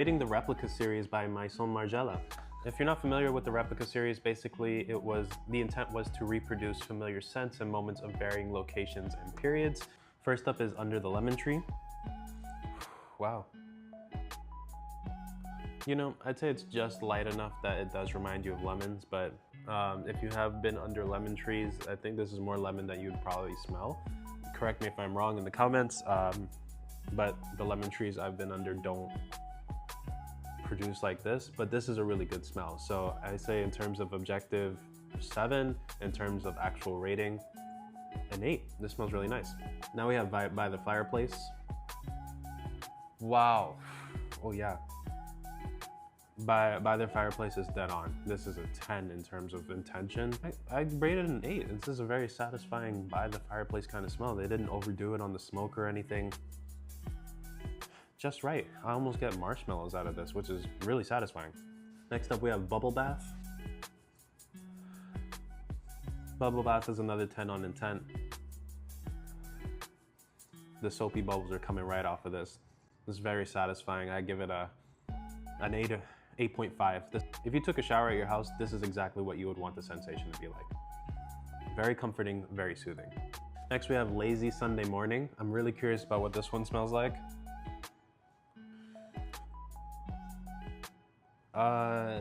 Rating the Replica series by Maison Margiela. If you're not familiar with the Replica series, basically the intent was to reproduce familiar scents and moments of varying locations and periods. First up is Under the Lemon Tree. Wow. You know, I'd say it's just light enough that it does remind you of lemons, but if you have been under lemon trees, I think this is more lemon that you'd probably smell. Correct me if I'm wrong in the comments, but the lemon trees I've been under don't produce like this, but this is a really good smell. So I say in terms of objective 7, in terms of actual rating, an 8. This smells really nice. Now we have By the Fireplace. Wow. Oh yeah. By the Fireplace is dead on. This is a 10 in terms of intention. I rated an 8. This is a very satisfying By the Fireplace kind of smell. They didn't overdo it on the smoke or anything. Just right. I almost get marshmallows out of this, which is really satisfying. Next up we have Bubble Bath. Bubble Bath is another 10 on intent. The soapy bubbles are coming right off of this. This is very satisfying. I give it an 8.5. If you took a shower at your house, this is exactly what you would want the sensation to be like. Very comforting, very soothing. Next we have Lazy Sunday Morning. I'm really curious about what this one smells like.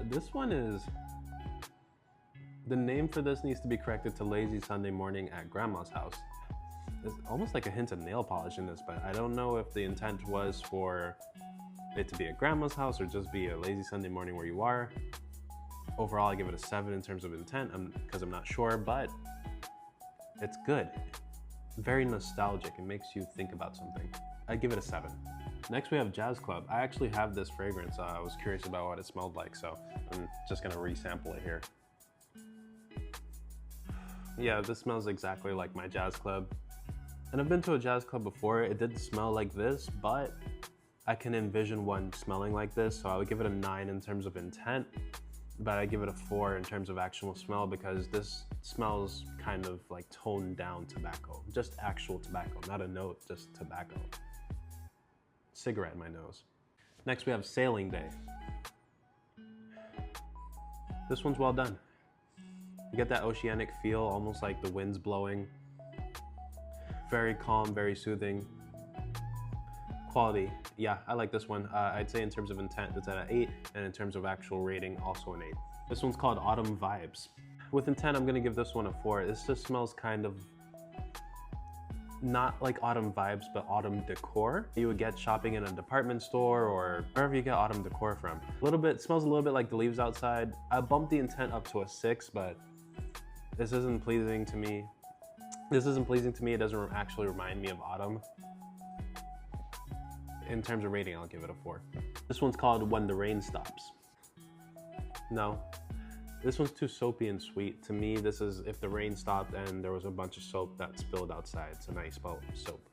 This one is, the name for this needs to be corrected to Lazy Sunday Morning at Grandma's House. There's almost like a hint of nail polish in this, but I don't know if the intent was for it to be at Grandma's house or just be a lazy Sunday morning where you are. Overall, I give it a 7 in terms of intent because I'm not sure, but it's good. Very nostalgic. It makes you think about something. I give it a 7. Next we have Jazz Club. I actually have this fragrance. I was curious about what it smelled like, so I'm just gonna resample it here. Yeah, this smells exactly like my Jazz Club. And I've been to a Jazz Club before. It didn't smell like this, but I can envision one smelling like this, so I would give it a 9 in terms of intent, but I give it a 4 in terms of actual smell because this smells kind of like toned down tobacco. Just actual tobacco, not a note, just tobacco. Cigarette in my nose. Next we have Sailing Day. This one's well done. You get that oceanic feel, almost like the wind's blowing. Very calm, very soothing. Quality, yeah, I like this one. I'd say in terms of intent, it's at an 8, and in terms of actual rating, also an 8. This one's called Autumn Vibes. With intent, I'm gonna give this one a 4. This just smells kind of not like autumn vibes, but autumn decor you would get shopping in a department store or wherever you get autumn decor from. It smells a little bit like the leaves outside. I bumped the intent up to a 6, but this isn't pleasing to me. It doesn't actually remind me of autumn. In terms of rating, I'll give it a 4. This one's called When the Rain Stops. No, this one's too soapy and sweet. To me, this is if the rain stopped and there was a bunch of soap that spilled outside. It's a nice bowl of soap.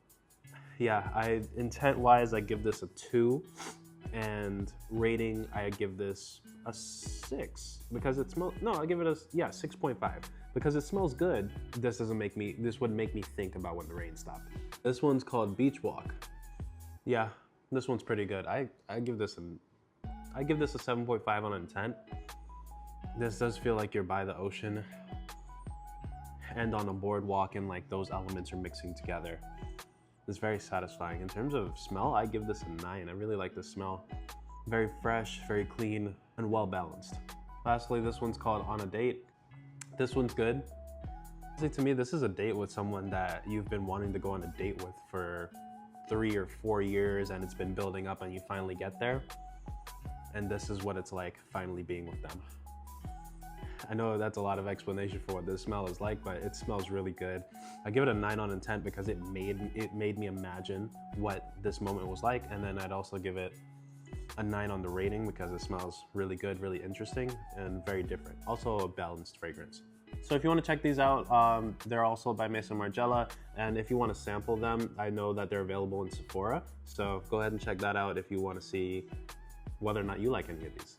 Yeah, intent-wise, I give this a 2. And rating, I give this a 6 because it smells, no, I give it a, yeah, 6.5. Because it smells good, this would make me think about when the rain stopped. This one's called Beach Walk. Yeah, this one's pretty good. I give this a 7.5 on intent. This does feel like you're by the ocean and on a boardwalk and like those elements are mixing together. It's very satisfying. In terms of smell, I give this a 9. I really like the smell. Very fresh, very clean, and well balanced. Lastly, this one's called On a Date. This one's good. To me, this is a date with someone that you've been wanting to go on a date with for 3 or 4 years and it's been building up and you finally get there. And this is what it's like finally being with them. I know that's a lot of explanation for what this smell is like, but it smells really good. I give it a 9 on intent because it made me imagine what this moment was like, and then I'd also give it a 9 on the rating because it smells really good, really interesting, and very different. Also a balanced fragrance. So if you want to check these out, they're also by Maison Margiela, and if you want to sample them, I know that they're available in Sephora, so go ahead and check that out if you want to see whether or not you like any of these.